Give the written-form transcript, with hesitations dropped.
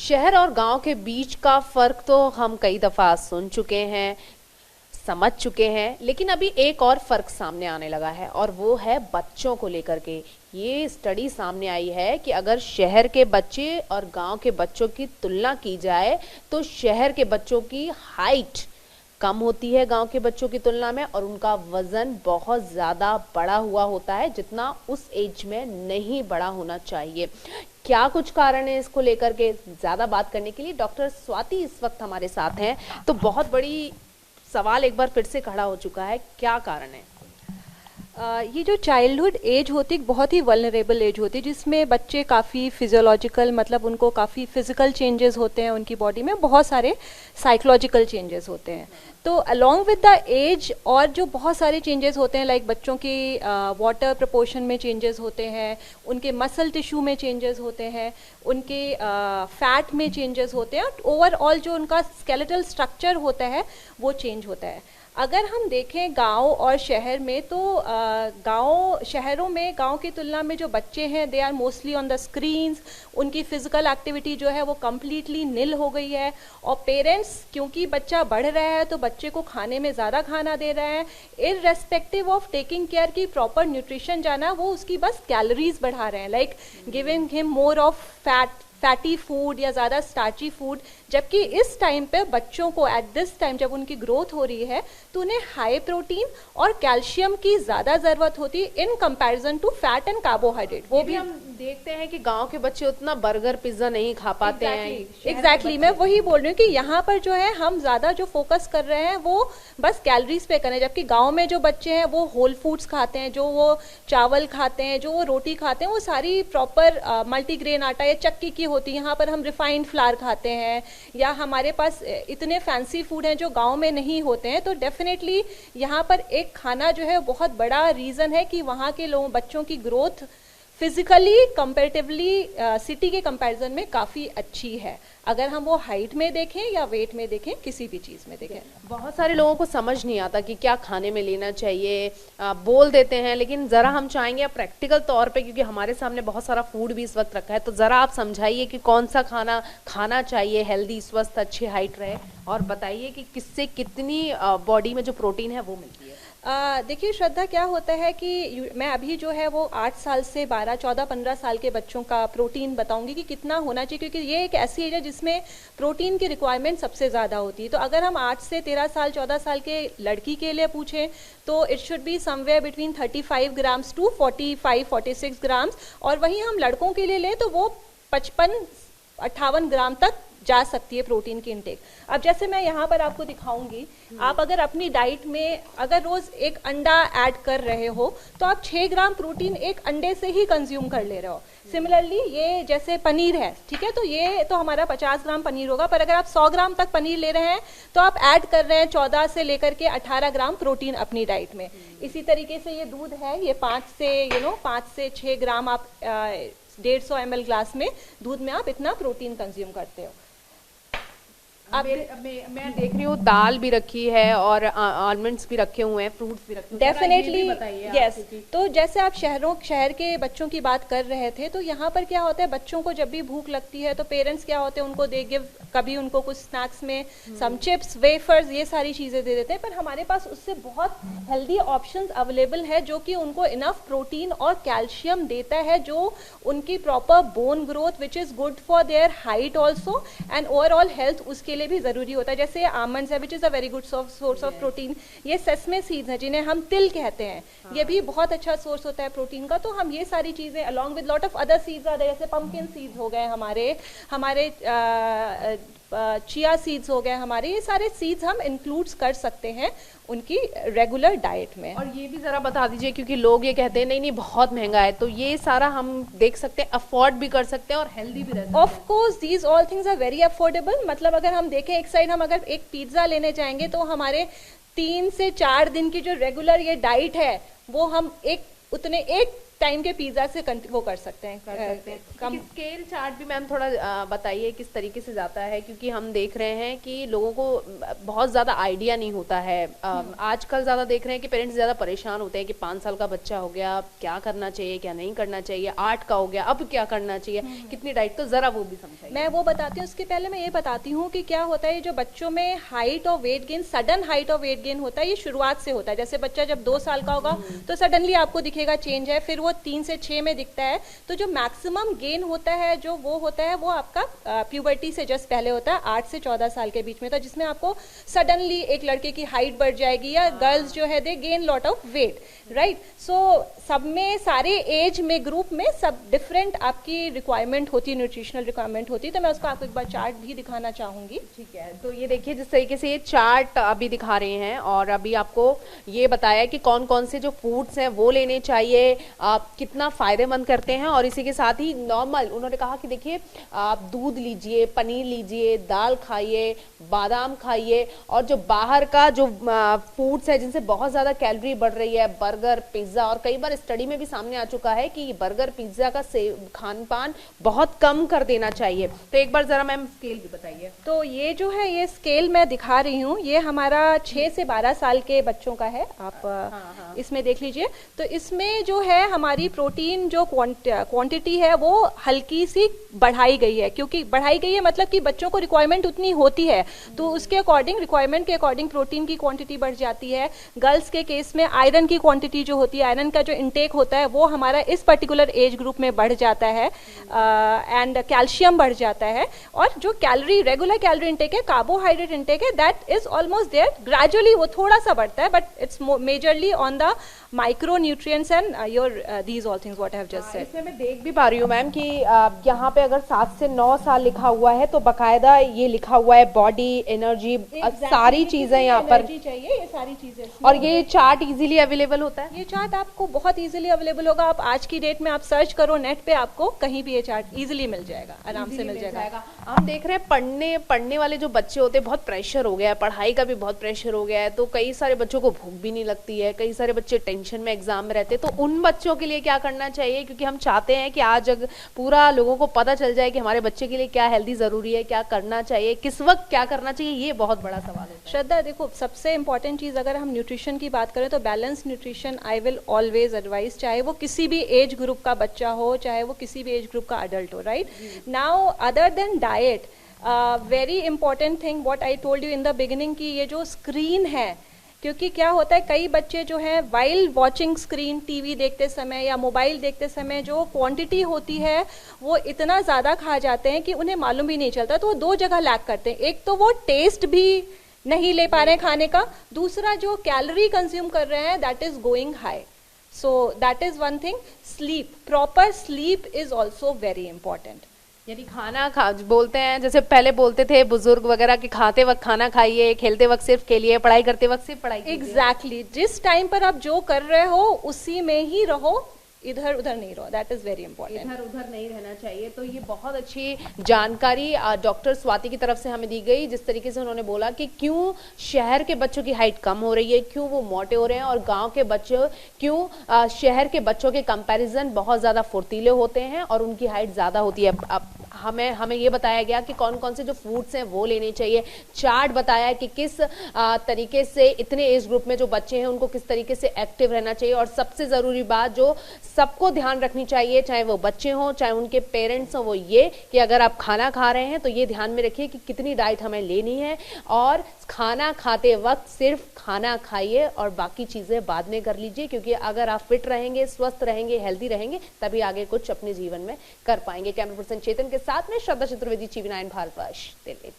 शहर और गांव के बीच का फर्क तो हम कई दफा सुन चुके हैं, समझ चुके हैं, लेकिन अभी एक और फर्क सामने आने लगा है और वो है बच्चों को लेकर के। ये स्टडी सामने आई है कि अगर शहर के बच्चे और गांव के बच्चों की तुलना की जाए तो शहर के बच्चों की हाइट कम होती है गांव के बच्चों की तुलना में, और उनका वजन बहुत ज्यादा बड़ा हुआ होता है जितना उस एज में नहीं बड़ा होना चाहिए। क्या कुछ कारण है इसको लेकर के ज्यादा बात करने के लिए डॉक्टर स्वाति इस वक्त हमारे साथ हैं। तो बहुत बड़ी सवाल एक बार फिर से खड़ा हो चुका है, क्या कारण है? ये जो चाइल्डहुड एज होती है बहुत ही वल्नरेबल एज होती है, जिसमें बच्चे काफ़ी फिजियोलॉजिकल, मतलब उनको काफ़ी फिजिकल चेंजेस होते हैं उनकी बॉडी में, बहुत सारे साइकोलॉजिकल चेंजेस होते हैं। तो अलोंग विद द एज और जो बहुत सारे चेंजेस होते हैं, लाइक बच्चों की वाटर प्रपोर्शन में चेंजेस होते हैं, उनके मसल टिश्यू में चेंजेस होते हैं, उनके फैट में चेंजेस होते हैं, ओवरऑल जो उनका स्केलेटल स्ट्रक्चर होता है वो चेंज होता है। अगर हम देखें गांव और शहर में, तो शहरों में गांव की तुलना में जो बच्चे हैं they are mostly on the screens, उनकी फिजिकल एक्टिविटी जो है वो कम्प्लीटली निल हो गई है। और पेरेंट्स, क्योंकि बच्चा बढ़ रहा है तो बच्चे को खाने में ज़्यादा खाना दे रहे हैं, इररेस्पेक्टिव ऑफ टेकिंग केयर की प्रॉपर न्यूट्रिशन जाना, वो उसकी बस कैलोरीज बढ़ा रहे हैं, like giving him more of fatty food या ज़्यादा स्टार्ची फूड। जबकि इस टाइम पे बच्चों को एट दिस टाइम जब उनकी ग्रोथ हो रही है तो उन्हें हाई प्रोटीन और कैल्शियम की ज़्यादा ज़रूरत होती है in comparison to fat and carbohydrate. वो भी हम देखते हैं कि गांव के बच्चे उतना बर्गर पिज्जा नहीं खा पाते हैं। एग्जैक्टली मैं वही बोल रही हूँ कि यहाँ पर जो है हम ज़्यादा जो फोकस कर रहे हैं वो बस कैलोरीज पे करें, जबकि गाँव में जो बच्चे हैं वो होल फूड्स खाते हैं, जो वो चावल खाते हैं, जो वो रोटी खाते हैं, वो सारी प्रॉपर मल्टीग्रेन आटा या चक्की की होती है। यहाँ पर हम रिफाइंड फ्लावर खाते हैं, या हमारे पास इतने फैंसी फूड हैं जो गांव में नहीं होते हैं। तो डेफिनेटली यहाँ पर एक खाना जो है बहुत बड़ा रीज़न है कि वहाँ के लोगों बच्चों की ग्रोथ फिजिकली कंपैरेटिवली सिटी के कंपैरिजन में काफ़ी अच्छी है, अगर हम वो हाइट में देखें या वेट में देखें, किसी भी चीज़ में देखें। बहुत सारे लोगों को समझ नहीं आता कि क्या खाने में लेना चाहिए, बोल देते हैं, लेकिन ज़रा हम चाहेंगे प्रैक्टिकल तौर पे, क्योंकि हमारे सामने बहुत सारा फूड भी इस वक्त रखा है, तो ज़रा आप समझाइए कि कौन सा खाना खाना चाहिए हेल्दी, स्वस्थ, अच्छी हाइट रहे, और बताइए कि किससे कितनी बॉडी में जो प्रोटीन है वो मिलती है। देखिए श्रद्धा, क्या होता है कि मैं अभी जो है वो 8 साल से 12, 14, 15 साल के बच्चों का प्रोटीन बताऊंगी कि कितना होना चाहिए, क्योंकि ये एक ऐसी एज है जिसमें प्रोटीन की रिक्वायरमेंट सबसे ज़्यादा होती है। तो अगर हम 8 से 13 साल 14 साल के लड़की के लिए पूछें तो it should be somewhere between 35 grams to 45-46 grams, और वहीं हम लड़कों के लिए लें तो वो 55-58 ग्राम तक जा सकती है प्रोटीन की इनटेक। अब जैसे मैं यहाँ पर आपको दिखाऊंगी, आप अगर अपनी डाइट में अगर रोज एक अंडा ऐड कर रहे हो तो आप 6 ग्राम प्रोटीन एक अंडे से ही कंज्यूम कर ले रहे हो। सिमिलरली ये जैसे पनीर है, ठीक है, तो ये तो हमारा 50 ग्राम पनीर होगा, पर अगर आप 100 ग्राम तक पनीर ले रहे हैं तो आप ऐड कर रहे हैं 14 से लेकर के 18 ग्राम प्रोटीन अपनी डाइट में। इसी तरीके से ये दूध है, ये 5 से 6 ग्राम आप 150 ml ग्लास में दूध में आप इतना प्रोटीन कंज्यूम करते हो। अब मैं देख रही हूँ दाल भी रखी है और आलमंड्स भी रखे हुए हैं, फ्रूट्स भी रखे हुए हैं। Definitely yes. तो जैसे आप शहर के बच्चों की बात कर रहे थे, तो यहाँ पर क्या होता है, बच्चों को जब भी भूख लगती है तो पेरेंट्स क्या होते हैं, उनको दे गिव, कभी उनको कुछ स्नैक्स में सम चिप्स, वेफर्स, ये सारी चीज़ें दे देते हैं, पर हमारे पास उससे बहुत हेल्दी ऑप्शंस अवेलेबल है जो कि उनको इनफ प्रोटीन और कैल्शियम देता है, जो उनकी proper bone growth which is good for their height also and overall health, उसके लिए भी जरूरी होता है। जैसे आमंड्स है which is a very good source of protein, ये सेसमे सीड्स हैं जिन्हें हम तिल कहते हैं, ये भी बहुत अच्छा सोर्स होता है प्रोटीन का। तो हम ये सारी चीजें along with lot of other seeds are, जैसे पंपकिन सीड्स हो गए हमारे चिया सीड्स हो गए हमारे, ये सारे सीड्स हम इंक्लूड्स कर सकते हैं उनकी रेगुलर डाइट में। और ये भी जरा बता दीजिए, क्योंकि लोग ये कहते हैं नहीं बहुत महंगा है, तो ये सारा हम देख सकते हैं, अफोर्ड भी कर सकते हैं और हेल्दी भी रहते हैं। Of course these all things are very affordable. मतलब अगर हम देखें, एक साइड हम अगर एक पिज्जा लेने जाएंगे तो हमारे 3 से 4 दिन की जो रेगुलर ये डाइट है वो हम एक टाइम के पिज्जा से वो कर सकते हैं। कम स्केल चार्ट भी मैम थोड़ा बताइए किस तरीके से जाता है, क्योंकि हम देख रहे हैं कि लोगों को बहुत ज्यादा आइडिया नहीं होता है। आजकल ज्यादा देख रहे हैं कि पेरेंट्स ज्यादा परेशान होते हैं कि 5 साल का बच्चा हो गया, क्या करना चाहिए क्या नहीं करना चाहिए, 8 का हो गया अब क्या करना चाहिए, कितनी डाइट, तो जरा वो भी समझाइए। मैं वो बताती हूँ, उसके पहले मैं ये बताती हूँ कि क्या होता है, जो बच्चों में हाइट और वेट गेन, सडन हाइट और वेट गेन होता है, ये शुरुआत से होता है। जैसे बच्चा जब 2 साल का होगा तो सडनली आपको दिखेगा चेंज है, फिर वो 3 से 6 में दिखता है। तो जो मैक्सिमम गेन होता है जो वो होता है वो आपका प्यूबर्टी से जस्ट पहले होता है, 8 से 14 साल के बीच में था, जिसमें आपको सडनली एक लड़के की हाइट बढ़ जाएगी, या गर्ल्स जो है they gain lot of weight, right. So सब में, सारे एज में, ग्रुप में सब डिफरेंट आपकी रिक्वायरमेंट होती है, न्यूट्रिशनल रिक्वायरमेंट होती है। तो मैं उसको आपको एक बार चार्ट भी दिखाना चाहूंगी। ठीक है, तो ये देखिए जिस तरीके से ये चार्ट अभी दिखा रहे हैं, और अभी आपको ये बताया कि कौन कौन से जो फूड्स हैं वो लेने चाहिए, कितना फायदेमंद करते हैं, और इसी के साथ ही नॉर्मल उन्होंने कहा कि देखिए आप दूध लीजिए, पनीर लीजिए, दाल खाइए, बादाम खाइए, और जो बाहर का जो फूड्स है जिनसे बहुत ज्यादा कैलोरी बढ़ रही है, बर्गर, पिज्जा, और कई बार स्टडी में भी सामने आ चुका है कि बर्गर, पिज्जा का खान पान बहुत कम कर देना चाहिए। तो एक बार जरा मैम स्केल भी बताइए। तो ये जो है, ये स्केल मैं दिखा रही हूँ, ये हमारा 6 से 12 साल के बच्चों का है। आप इसमें देख लीजिए। तो इसमें जो है हमारी प्रोटीन जो क्वांटिटी है वो हल्की सी बढ़ाई गई है, क्योंकि बढ़ाई गई है मतलब कि बच्चों को रिक्वायरमेंट उतनी होती है, तो उसके अकॉर्डिंग, रिक्वायरमेंट के अकॉर्डिंग प्रोटीन की क्वांटिटी बढ़ जाती है। गर्ल्स के केस में आयरन की क्वांटिटी जो होती है, आयरन का जो इंटेक होता है वो हमारा इस पर्टिकुलर एज ग्रुप में बढ़ जाता है, एंड कैल्शियम बढ़ जाता है। और जो कैलोरी, रेगुलर कैलोरी इंटेक है, कार्बोहाइड्रेट इंटेक है, that is almost there, gradually वो थोड़ा सा बढ़ता है, but it's majorly on the micronutrients and your these all things what I have just said. इसमें मैं देख भी पा रही हूँ मैम कि यहाँ पे अगर 7 से 9 साल लिखा हुआ है तो बकायदा ये लिखा हुआ है बॉडी, एनर्जी, सारी चीजें यहाँ पर चाहिए, ये सारी चीजें। और ये चार्ट इजीली अवेलेबल होता है? ये चार्ट आपको बहुत इजीली अवेलेबल होगा। आप आज की डेट में आप सर्च करो नेट पे, आपको कहीं भी ये चार्ट इजीली मिल जाएगा, आराम से मिल जाएगा। हम देख रहे हैं पढ़ने वाले जो बच्चे होते हैं, बहुत प्रेशर हो गया है, पढ़ाई का भी बहुत प्रेशर हो गया है, तो कई सारे बच्चों को भूख भी नहीं लगती है, कई सारे बच्चे टेंशन में एग्जाम में रहते हैं। तो उन बच्चों के लिए क्या करना चाहिए, क्योंकि हम चाहते हैं कि आज पूरा लोगों को पता चल जाए कि हमारे बच्चे के लिए क्या हेल्दी जरूरी है, क्या करना चाहिए, किस वक्त क्या करना चाहिए, ये बहुत बड़ा सवाल है। श्रद्धा, देखो सबसे इंपॉर्टेंट चीज अगर हम न्यूट्रिशन की बात करें तो balance nutrition I will always advice, चाहे वो किसी भी एज ग्रुप का बच्चा हो, चाहे वो किसी भी एज ग्रुप का अडल्ट हो, right. Now other than diet, very important thing what I told you in the beginning, की ये जो स्क्रीन है, क्योंकि क्या होता है कई बच्चे जो हैं वाइल वॉचिंग स्क्रीन, टीवी देखते समय या मोबाइल देखते समय जो क्वांटिटी होती है वो इतना ज़्यादा खा जाते हैं कि उन्हें मालूम भी नहीं चलता। तो वो 2 जगह लैक करते हैं, एक तो वो टेस्ट भी नहीं ले पा रहे हैं खाने का, दूसरा जो कैलोरी कंज्यूम कर रहे हैं that is going high. So that is one thing. Sleep, proper sleep is also very important. यानी खाना बोलते हैं, जैसे पहले बोलते थे बुजुर्ग वगैरह कि खाते वक्त खाना खाइए, खेलते वक्त सिर्फ खेलिए, पढ़ाई करते वक्त सिर्फ पढ़ाई कीजिए। एग्जैक्टली, जिस टाइम पर आप जो कर रहे हो उसी में ही रहो, इधर उधर नहीं रहो, दैट इज वेरी इंपॉर्टेंट। इधर उधर नहीं रहना चाहिए। तो ये बहुत अच्छी जानकारी डॉक्टर स्वाति की तरफ से हमें दी गई, जिस तरीके से उन्होंने बोला कि क्यों शहर के बच्चों की हाइट कम हो रही है, क्यों वो मोटे हो रहे हैं, और गांव के बच्चों क्यों शहर के बच्चों के कंपैरिजन बहुत ज्यादा फुर्तीले होते हैं और उनकी हाइट ज्यादा होती है। अब हमें ये बताया गया कि कौन कौन से जो फूड्स हैं वो लेने चाहिए, चार्ट बताया कि किस तरीके से इतने एज ग्रुप में जो बच्चे हैं उनको किस तरीके से एक्टिव रहना चाहिए, और सबसे जरूरी बात जो सबको ध्यान रखनी चाहिए, चाहे वो बच्चे हों चाहे उनके पेरेंट्स हों, वो ये कि अगर आप खाना खा रहे हैं तो ये ध्यान में रखिए कि कितनी डाइट हमें लेनी है, और खाना खाते वक्त सिर्फ खाना खाइए और बाकी चीजें बाद में कर लीजिए, क्योंकि अगर आप फिट रहेंगे, स्वस्थ रहेंगे, हेल्दी रहेंगे, तभी आगे कुछ अपने जीवन में कर पाएंगे। कैमरा पर्सन चेतन के साथ में श्रद्धा चतुर्वेदी, TV9 भारतवर्ष, दिल्ली।